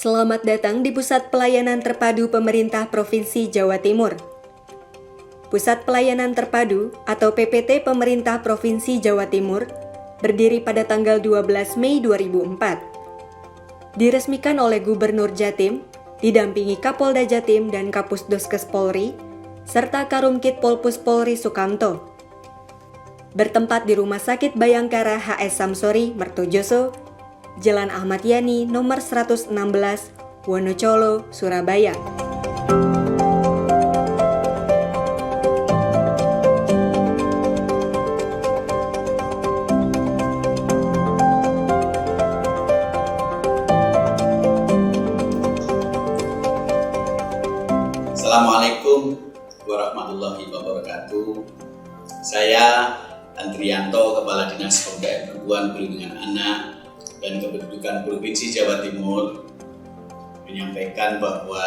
Selamat datang di Pusat Pelayanan Terpadu Pemerintah Provinsi Jawa Timur. Pusat Pelayanan Terpadu atau PPT Pemerintah Provinsi Jawa Timur berdiri pada tanggal 12 Mei 2004. Diresmikan oleh Gubernur Jatim, didampingi Kapolda Jatim dan Kapusdoskes Polri, serta Karumkit Polpus Polri Sukamto. Bertempat di Rumah Sakit Bayangkara HS Samsuri, Mertojoso, Jalan Ahmad Yani, nomor 116, Wonocolo, Surabaya. Assalamualaikum warahmatullahi wabarakatuh. Saya Andrianto, Kepala Dinas Pemberdayaan Perempuan, Perlindungan Anak dan Kependudukan Provinsi Jawa Timur, menyampaikan bahwa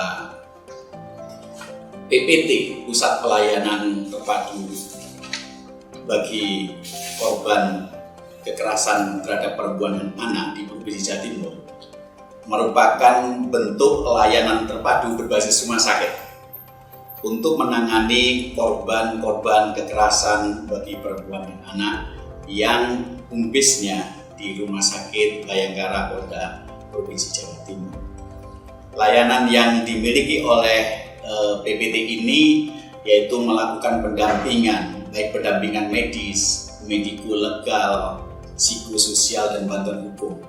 PPT Pusat Pelayanan Terpadu bagi korban kekerasan terhadap perempuan dan anak di Provinsi Jawa Timur merupakan bentuk layanan terpadu berbasis rumah sakit untuk menangani korban-korban kekerasan bagi perempuan dan anak yang umpesnya di Rumah Sakit Bayangkara Polda Provinsi Jawa Timur. Layanan yang dimiliki oleh PPT ini yaitu melakukan pendampingan, baik pendampingan medis, mediko-legal, psikososial, dan bantuan hukum.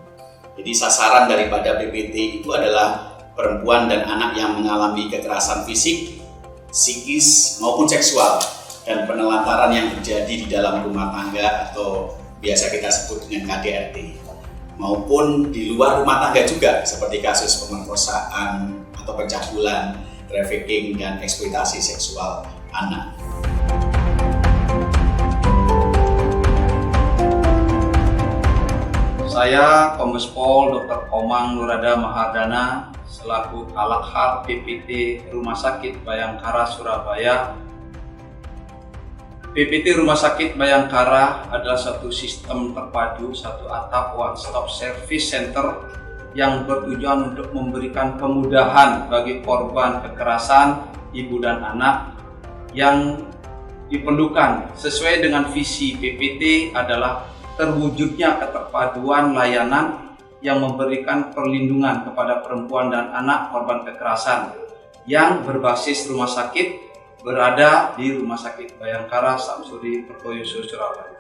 Jadi sasaran daripada PPT itu adalah perempuan dan anak yang mengalami kekerasan fisik, psikis maupun seksual dan penelantaran yang terjadi di dalam rumah tangga atau biasa kita sebut dengan KDRT, maupun di luar rumah tangga juga seperti kasus pemerkosaan atau pencabulan, trafficking, dan eksploitasi seksual anak. Saya Kombes Pol Dr. Komang Nurada Mahardana selaku Kalakhar PPT Rumah Sakit Bayangkara Surabaya. PPT Rumah Sakit Bayangkara adalah satu sistem terpadu, satu atap one-stop service center yang bertujuan untuk memberikan kemudahan bagi korban kekerasan ibu dan anak yang diperlukan sesuai dengan visi PPT adalah terwujudnya keterpaduan layanan yang memberikan perlindungan kepada perempuan dan anak korban kekerasan yang berbasis rumah sakit berada di Rumah Sakit Bayangkara Samsuri, Mertojoso, Surabaya.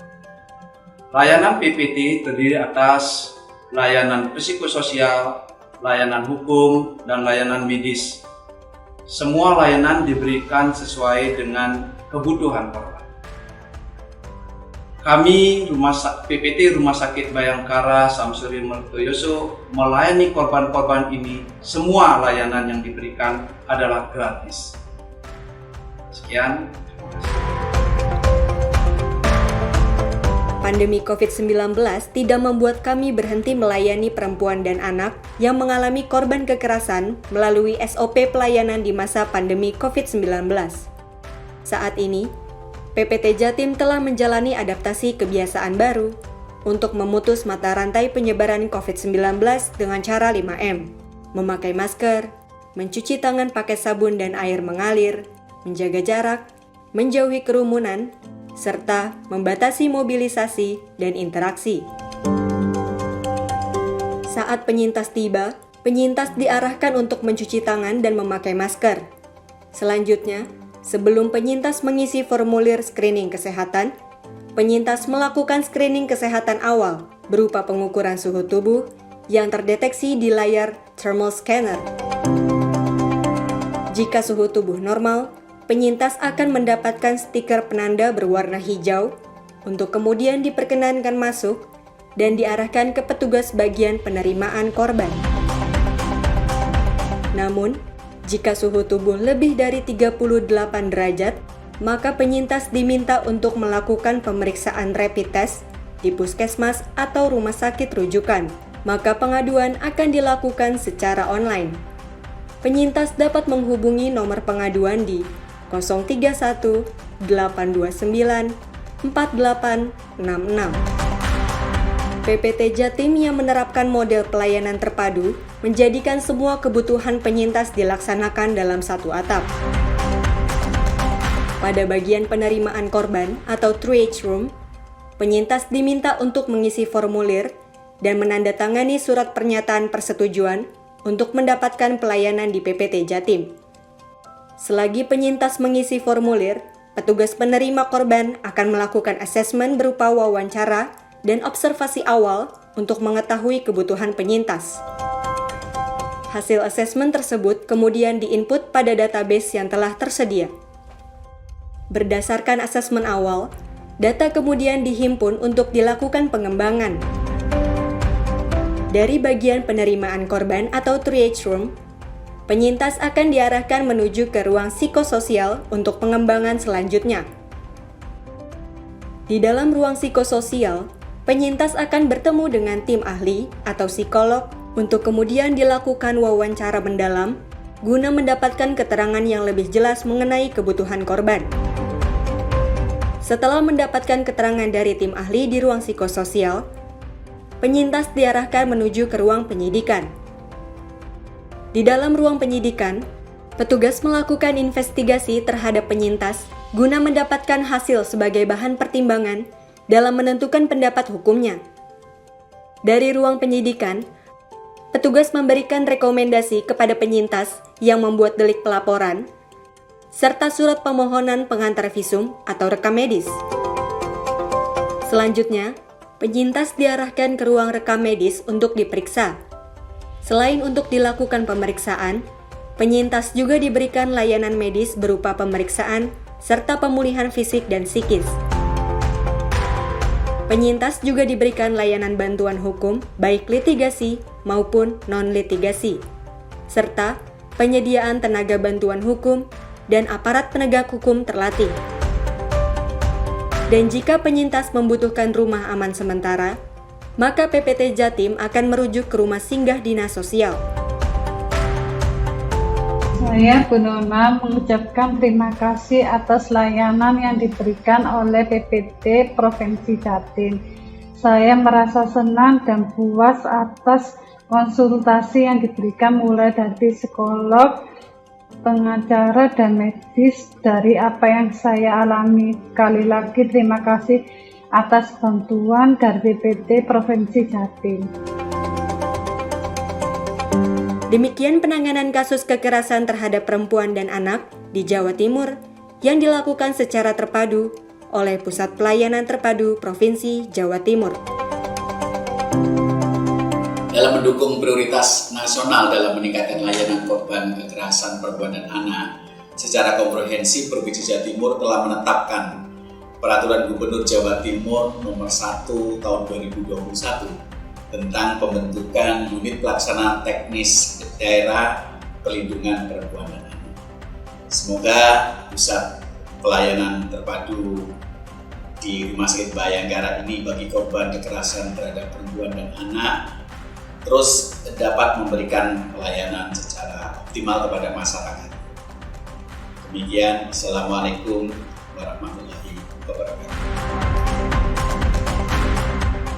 Layanan PPT terdiri atas layanan psikososial, layanan hukum, dan layanan medis. Semua layanan diberikan sesuai dengan kebutuhan korban. Kami PPT Rumah Sakit Bayangkara Samsuri, Mertojoso melayani korban-korban ini. Semua layanan yang diberikan adalah gratis. Sekian. Pandemi COVID-19 tidak membuat kami berhenti melayani perempuan dan anak yang mengalami korban kekerasan melalui SOP pelayanan di masa pandemi COVID-19. Saat ini, PPT Jatim telah menjalani adaptasi kebiasaan baru untuk memutus mata rantai penyebaran COVID-19 dengan cara 5M, memakai masker, mencuci tangan pakai sabun dan air mengalir, menjaga jarak, menjauhi kerumunan, serta membatasi mobilisasi dan interaksi. Saat penyintas tiba, penyintas diarahkan untuk mencuci tangan dan memakai masker. Selanjutnya, sebelum penyintas mengisi formulir screening kesehatan, penyintas melakukan screening kesehatan awal berupa pengukuran suhu tubuh yang terdeteksi di layar thermal scanner. Jika suhu tubuh normal, penyintas akan mendapatkan stiker penanda berwarna hijau untuk kemudian diperkenankan masuk dan diarahkan ke petugas bagian penerimaan korban. Namun, jika suhu tubuh lebih dari 38 derajat, maka penyintas diminta untuk melakukan pemeriksaan rapid test di puskesmas atau rumah sakit rujukan. Maka pengaduan akan dilakukan secara online. Penyintas dapat menghubungi nomor pengaduan di 031 829 4866. PPT Jatim yang menerapkan model pelayanan terpadu menjadikan semua kebutuhan penyintas dilaksanakan dalam satu atap. Pada bagian penerimaan korban atau 3H Room, penyintas diminta untuk mengisi formulir dan menandatangani surat pernyataan persetujuan untuk mendapatkan pelayanan di PPT Jatim. Selagi penyintas mengisi formulir, petugas penerima korban akan melakukan asesmen berupa wawancara dan observasi awal untuk mengetahui kebutuhan penyintas. Hasil asesmen tersebut kemudian diinput pada database yang telah tersedia. Berdasarkan asesmen awal, data kemudian dihimpun untuk dilakukan pengembangan. Dari bagian penerimaan korban atau 3H Room, penyintas akan diarahkan menuju ke ruang psikososial untuk pengembangan selanjutnya. Di dalam ruang psikososial, penyintas akan bertemu dengan tim ahli atau psikolog untuk kemudian dilakukan wawancara mendalam guna mendapatkan keterangan yang lebih jelas mengenai kebutuhan korban. Setelah mendapatkan keterangan dari tim ahli di ruang psikososial, penyintas diarahkan menuju ke ruang penyidikan. Di dalam ruang penyidikan, petugas melakukan investigasi terhadap penyintas guna mendapatkan hasil sebagai bahan pertimbangan dalam menentukan pendapat hukumnya. Dari ruang penyidikan, petugas memberikan rekomendasi kepada penyintas yang membuat delik pelaporan, serta surat permohonan pengantar visum atau rekam medis. Selanjutnya, penyintas diarahkan ke ruang rekam medis untuk diperiksa. Selain untuk dilakukan pemeriksaan, penyintas juga diberikan layanan medis berupa pemeriksaan serta pemulihan fisik dan psikis. Penyintas juga diberikan layanan bantuan hukum baik litigasi maupun non-litigasi, serta penyediaan tenaga bantuan hukum dan aparat penegak hukum terlatih. Dan jika penyintas membutuhkan rumah aman sementara, maka PPT Jatim akan merujuk ke rumah singgah dinas sosial. Saya Bu Nona mengucapkan terima kasih atas layanan yang diberikan oleh PPT Provinsi Jatim. Saya merasa senang dan puas atas konsultasi yang diberikan mulai dari psikolog, pengacara, dan medis dari apa yang saya alami. Sekali lagi terima kasih atas bantuan dari PPT Provinsi Jatim. Demikian penanganan kasus kekerasan terhadap perempuan dan anak di Jawa Timur yang dilakukan secara terpadu oleh Pusat Pelayanan Terpadu Provinsi Jawa Timur. Dalam mendukung prioritas nasional dalam meningkatkan layanan korban kekerasan perempuan dan anak, secara komprehensif Provinsi Jawa Timur telah menetapkan Peraturan Gubernur Jawa Timur Nomor 1 Tahun 2021 tentang pembentukan unit pelaksana teknis daerah perlindungan perempuan dan anak. Semoga pusat pelayanan terpadu di Rumah Sakit Bayangkara ini bagi korban kekerasan terhadap perempuan dan anak terus dapat memberikan pelayanan secara optimal kepada masyarakat. Demikian, Assalamualaikum warahmatullahi wabarakatuh.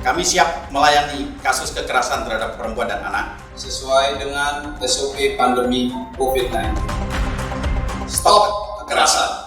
Kami siap melayani kasus kekerasan terhadap perempuan dan anak sesuai dengan SOP pandemi COVID-19. Stop kekerasan.